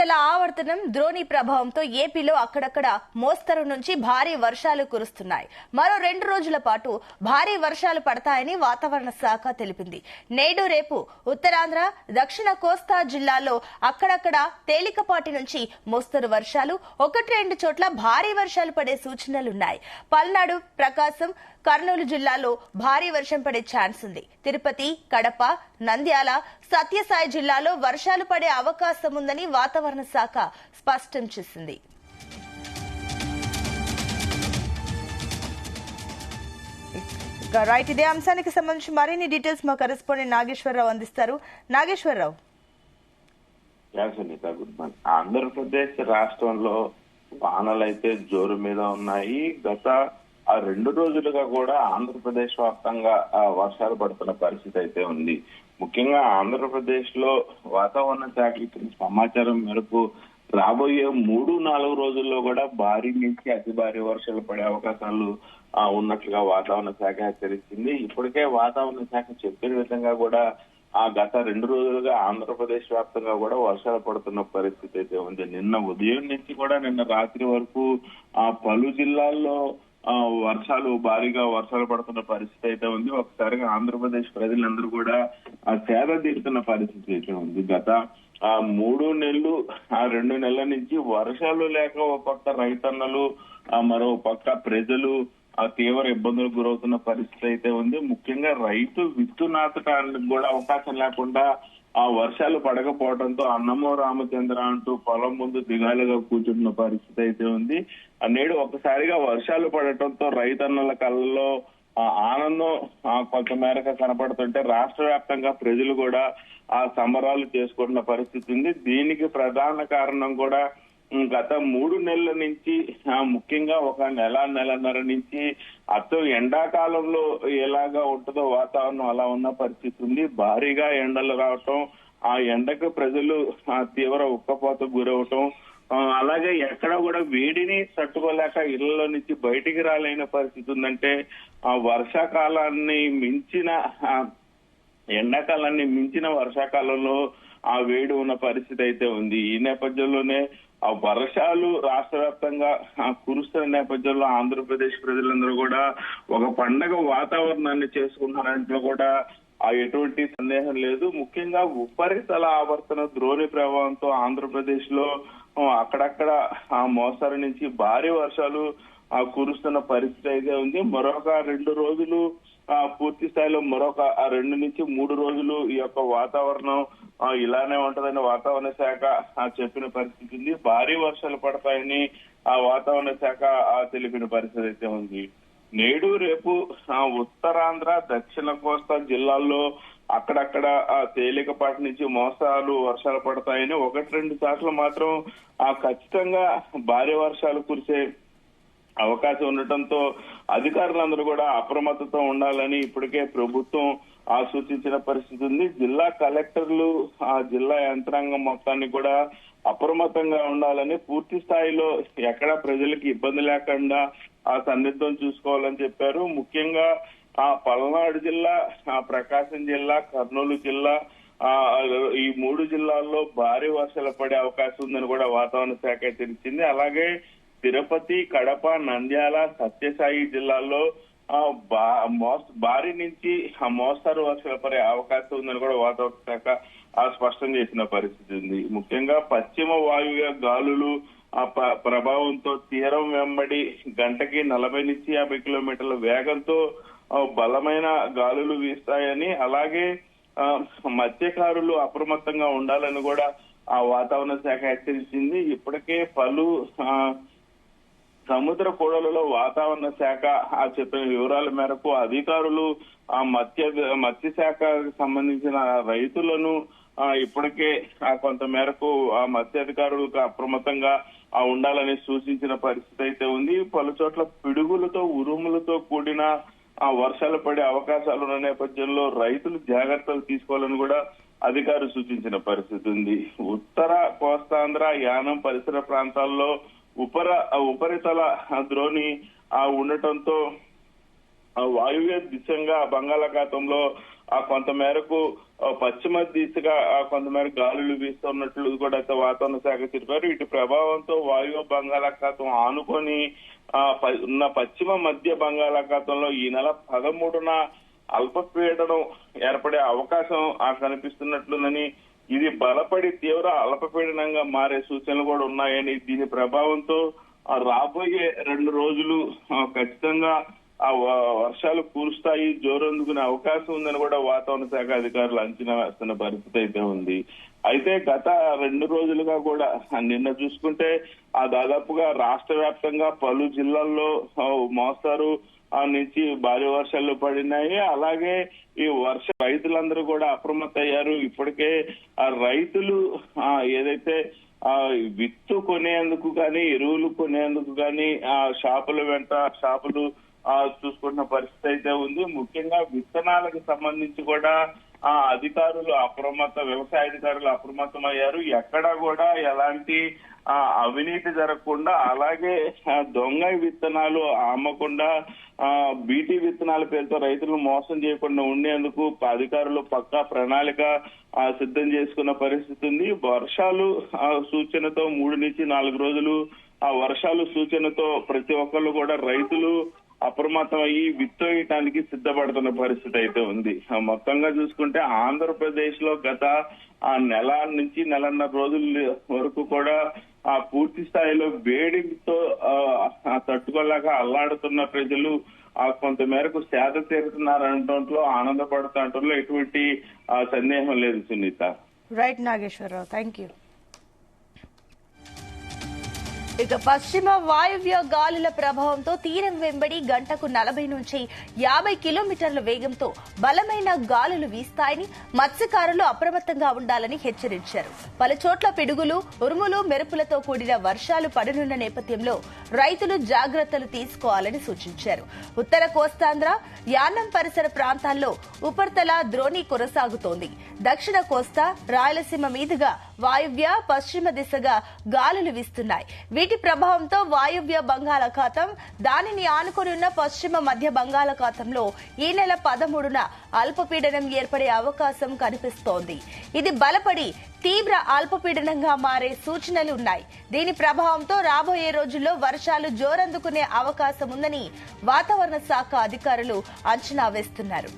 ఉపరితల ఆవర్తనం ద్రోణి ప్రభావంతో ఏపీలో అక్కడక్కడ మోస్తరు నుంచి భారీ వర్షాలు కురుస్తున్నాయి. మరో 2 రోజుల పాటు భారీ వర్షాలు పడతాయని వాతావరణ శాఖ తెలిపింది. నేడు రేపు ఉత్తరాంధ్ర, దక్షిణ కోస్తా జిల్లాల్లో అక్కడక్కడ తేలికపాటి నుంచి మోస్తరు వర్షాలు, 1-2 చోట్ల భారీ వర్షాలు పడే సూచనలున్నాయి. పల్నాడు, ప్రకాశం, కర్నూలు జిల్లాలో భారీ వర్షం పడే ఛాన్స్ ఉంది. తిరుపతి, కడప, నంద్యాల, సత్యసాయి జిల్లాలో వర్షాలు పడే అవకాశం ఉందని వాతావరణ శాఖ స్పష్టం చేసింది. రైట్, ఇదే అంశానికి సంబంధించి మరిన్ని డీటెయిల్స్ మా కరెస్పాండెంట్ నాగేశ్వరరావు అందిస్తారు. నాగేశ్వరరావు. ఆంధ్రప్రదేశ్ రాష్ట్రంలో వానలైతే జోరు మీద ఉన్నాయి. గత 2 రోజులుగా కూడా ఆంధ్రప్రదేశ్ వ్యాప్తంగా వర్షాలు పడుతున్న పరిస్థితి అయితే ఉంది. ముఖ్యంగా ఆంధ్రప్రదేశ్ లో వాతావరణ శాఖ ఇచ్చిన సమాచారం మేరకు రాబోయే 3-4 రోజుల్లో కూడా భారీ నుంచి అతి భారీ వర్షాలు పడే అవకాశాలు ఉన్నట్లుగా వాతావరణ శాఖ హెచ్చరించింది. ఇప్పటికే వాతావరణ శాఖ చెప్పిన విధంగా కూడా గత 2 రోజులుగా ఆంధ్రప్రదేశ్ వ్యాప్తంగా కూడా వర్షాలు పడుతున్న పరిస్థితి అయితే ఉంది. నిన్న ఉదయం నుంచి కూడా నిన్న రాత్రి వరకు పలు జిల్లాల్లో భారీగా వర్షాలు పడుతున్న పరిస్థితి అయితే ఉంది. ఒకసారిగా ఆంధ్రప్రదేశ్ ప్రజలందరూ కూడా సేద తీరుతున్న పరిస్థితి అయితే ఉంది. గత 2 నెలల నుంచి వర్షాలు లేక ఒక పక్క రైతన్నలు, మరో పక్క ప్రజలు తీవ్ర ఇబ్బందులకు గురవుతున్న పరిస్థితి అయితే ఉంది. ముఖ్యంగా రైతు విత్తు నాటడానికి కూడా అవకాశం లేకుండా వర్షాలు పడకపోవడంతో అన్నమో రామచంద్ర అంటూ పొలం ముందు దిగాలుగా కూర్చుంటున్న పరిస్థితి అయితే ఉంది. నేడు ఒకసారిగా వర్షాలు పడటంతో రైతన్నల కళ్ళలో ఆనందం కొంత మేరకు కనపడుతుంటే రాష్ట్ర వ్యాప్తంగా ప్రజలు కూడా సంబరాలు చేసుకుంటున్న పరిస్థితి ఉంది. దీనికి ప్రధాన కారణం కూడా గత 3 నెలల నుంచి, ముఖ్యంగా ఒక నెలన్నర నుంచి ఎండాకాలంలో ఎలాగా ఉంటుందో వాతావరణం అలా ఉన్న పరిస్థితి ఉంది. భారీగా ఎండలు రావటం, ఆ ఎండకు ప్రజలు తీవ్ర ఉక్కపోతకు గురవటం, అలాగే ఎక్కడ కూడా వేడిని తట్టుకోలేక ఇళ్లలో నుంచి బయటికి రాలేని పరిస్థితి ఉందంటే వర్షాకాలాన్ని మించిన ఎండాకాలాన్ని మించిన వర్షాకాలంలో వేడి ఉన్న పరిస్థితి అయితే ఉంది. ఈ నేపథ్యంలోనే వర్షాలు రాష్ట్ర వ్యాప్తంగా కురుస్తున్న నేపథ్యంలో ఆంధ్రప్రదేశ్ ప్రజలందరూ కూడా ఒక పండగ వాతావరణాన్ని చేసుకుంటున్నట్లు కూడా ఎటువంటి సందేహం లేదు. ముఖ్యంగా ఉపరితల ఆవర్తన ద్రోణి ప్రభావంతో ఆంధ్రప్రదేశ్ లో అక్కడక్కడ మోస్తరు నుంచి భారీ వర్షాలు కురుస్తున్న పరిస్థితి అయితే ఉంది. మరొక 2 రోజులు పూర్తి స్థాయిలో మరొక 2 నుంచి 3 రోజులు ఈ యొక్క వాతావరణం ఇలానే ఉంటదని వాతావరణ శాఖ చెప్పిన పరిస్థితి ఉంది. భారీ వర్షాలు పడతాయని వాతావరణ శాఖ తెలిపిన పరిస్థితి అయితే ఉంది. నేడు రేపు ఉత్తరాంధ్ర, దక్షిణ కోస్తా జిల్లాల్లో అక్కడక్కడ తేలికపాటి నుంచి మోస్తారు వర్షాలు పడతాయని, 1-2 చోట్ల మాత్రం ఖచ్చితంగా భారీ వర్షాలు కురిసే అవకాశం ఉండటంతో అధికారులందరూ కూడా అప్రమత్తతో ఉండాలని ఇప్పటికే ప్రభుత్వం సూచించిన పరిస్థితి ఉంది. జిల్లా కలెక్టర్లు, జిల్లా యంత్రాంగం మొత్తాన్ని కూడా అప్రమత్తంగా ఉండాలని, పూర్తి స్థాయిలో ఎక్కడ ప్రజలకు ఇబ్బంది లేకుండా సన్నిధం చూసుకోవాలని చెప్పారు. ముఖ్యంగా పల్నాడు జిల్లా, ప్రకాశం జిల్లా, కర్నూలు జిల్లా, ఈ 3 జిల్లాల్లో భారీ వర్షాలు పడే అవకాశం ఉందని కూడా వాతావరణ శాఖ తెలిసింది. అలాగే తిరుపతి, కడప, నంద్యాల, సత్యసాయి జిల్లాల్లో భారీ నుంచి మోస్తరు వర్షాలు పడే అవకాశం ఉందని కూడా వాతావరణ శాఖ స్పష్టం చేసిన పరిస్థితి ఉంది. ముఖ్యంగా పశ్చిమ వాయువ్య గాలులు ప్రభావంతో తీరం వెంబడి గంటకి 40 నుంచి 50 కిలోమీటర్ల వేగంతో బలమైన గాలులు వీస్తాయని, అలాగే మత్స్యకారులు అప్రమత్తంగా ఉండాలని కూడా వాతావరణ శాఖ హెచ్చరించింది. ఇప్పటికే పలు సముద్ర కూడలలో వాతావరణ శాఖ చెప్పిన వివరాల మేరకు అధికారులు మత్స్యశాఖకు సంబంధించిన రైతులను ఇప్పటికే కొంత మేరకు మత్స్యాధికారులకు అప్రమత్తంగా ఉండాలని సూచించిన పరిస్థితి అయితే ఉంది. పలు చోట్ల పిడుగులతో, ఉరుములతో కూడిన వర్షాలు పడే అవకాశాలు ఉన్న నేపథ్యంలో రైతులు జాగ్రత్తలు తీసుకోవాలని కూడా అధికారులు సూచించిన పరిస్థితి ఉంది. ఉత్తర కోస్తాంధ్ర, యానం పరిసర ప్రాంతాల్లో ఉపరితల ద్రోణి ఉండటంతో వాయువ్య దిశగా బంగాళాఖాతంలో కొంత మేరకు పశ్చిమ దిశగా కొంతమేర గాలులు వీస్తున్నట్లు కూడా అయితే వాతావరణ శాఖ తెలిపారు. వీటి ప్రభావంతో వాయువ్య బంగాళాఖాతం ఆనుకొని ఉన్న పశ్చిమ మధ్య బంగాళాఖాతంలో ఈ నెల 13న అల్పపీడనం ఏర్పడే అవకాశం కనిపిస్తున్నట్లుందని, ఇది బలపడి తీవ్ర అల్పపీడనంగా మారే సూచనలు కూడా ఉన్నాయని, దీని ప్రభావంతో రాబోయే 2 రోజులు ఖచ్చితంగా వర్షాలు కురుస్తాయి, జోరందుకునే అవకాశం ఉందని కూడా వాతావరణ శాఖ అధికారులు అంచనా వేస్తున్న పరిస్థితి అయితే ఉంది. అయితే గత 2 రోజులుగా కూడా నిన్న చూసుకుంటే దాదాపుగా రాష్ట్ర వ్యాప్తంగా పలు జిల్లాల్లో మోస్తారు నుంచి భారీ వర్షాలు పడినాయి. అలాగే ఈ రైతులందరూ కూడా అప్రమత్తయ్యారు. ఇప్పటికే రైతులు ఏదైతే విత్తు కొనేందుకు కానీ, ఎరువులు కొనేందుకు కానీ షాపులు చూసుకున్న పరిస్థితి అయితే ఉంది. ముఖ్యంగా విత్తనాలకు సంబంధించి కూడా వ్యవసాయ అధికారులు అప్రమత్తమయ్యారు. ఎక్కడా కూడా ఎలాంటి అవినీతి జరగకుండా, అలాగే దొంగ విత్తనాలు అమ్మకుండా, బీటీ విత్తనాల పేరుతో రైతులను మోసం చేయకుండా ఉండేందుకు అధికారులు పక్కా ప్రణాళిక సిద్ధం చేసుకున్న పరిస్థితి ఉంది. వర్షాలు సూచనతో 3 నుంచి 4 రోజులు వర్షాలు సూచనతో ప్రతి ఒక్కళ్ళు కూడా రైతులు అప్రమత్తం అయ్యి విత్తేయటానికి సిద్ధపడుతున్న పరిస్థితి అయితే ఉంది. మొత్తంగా చూసుకుంటే ఆంధ్రప్రదేశ్ లో గత నెల నుంచి 1.5 రోజుల వరకు కూడా పూర్తి స్థాయిలో వేడితో తట్టుకోలేక అల్లాడుతున్న ప్రజలు కొంత మేరకు సేద తీరుతున్నారనడంలో, ఆనందపడుతుండటంలో ఎటువంటి సందేహం లేదు Sunitha. Right Nageswara Rao, thank you. ఇక పశ్చిమ వాయువ్య గాలుల ప్రభావంతో తీరం వెంబడి గంటకు 40 నుంచి 50 కిలోమీటర్ల వేగంతో బలమైన గాలులు వీస్తాయని మత్స్యకారులు అప్రమత్తంగా ఉండాలని హెచ్చరించారు. పలుచోట్ల పిడుగులు, ఉరుములు, మెరుపులతో కూడిన వర్షాలు పడనున్న నేపథ్యంలో రైతులు జాగ్రత్తలు తీసుకోవాలని సూచించారు. ఉత్తర కోస్తాంధ్ర, యానం పరిసర ప్రాంతాల్లో ఉపరితల ద్రోణి కొనసాగుతోంది. దక్షిణ కోస్తా, రాయలసీమ మీదుగా వాయువ్య, పశ్చిమ దిశగా గాలులు వీస్తున్నాయి. వీటి ప్రభావంతో వాయువ్య బంగాళాఖాతం, దానిని ఆనుకుని ఉన్న పశ్చిమ మధ్య బంగాళాఖాతంలో ఈ నెల 13న అల్పపీడనం ఏర్పడే అవకాశం కనిపిస్తోంది. ఇది బలపడి తీవ్ర అల్పపీడనంగా మారే సూచనలు ఉన్నాయి. దీని ప్రభావంతో రాబోయే రోజుల్లో వర్షాలు జోరందుకునే అవకాశం ఉందని వాతావరణ శాఖ అధికారులు అంచనా వేస్తున్నారు.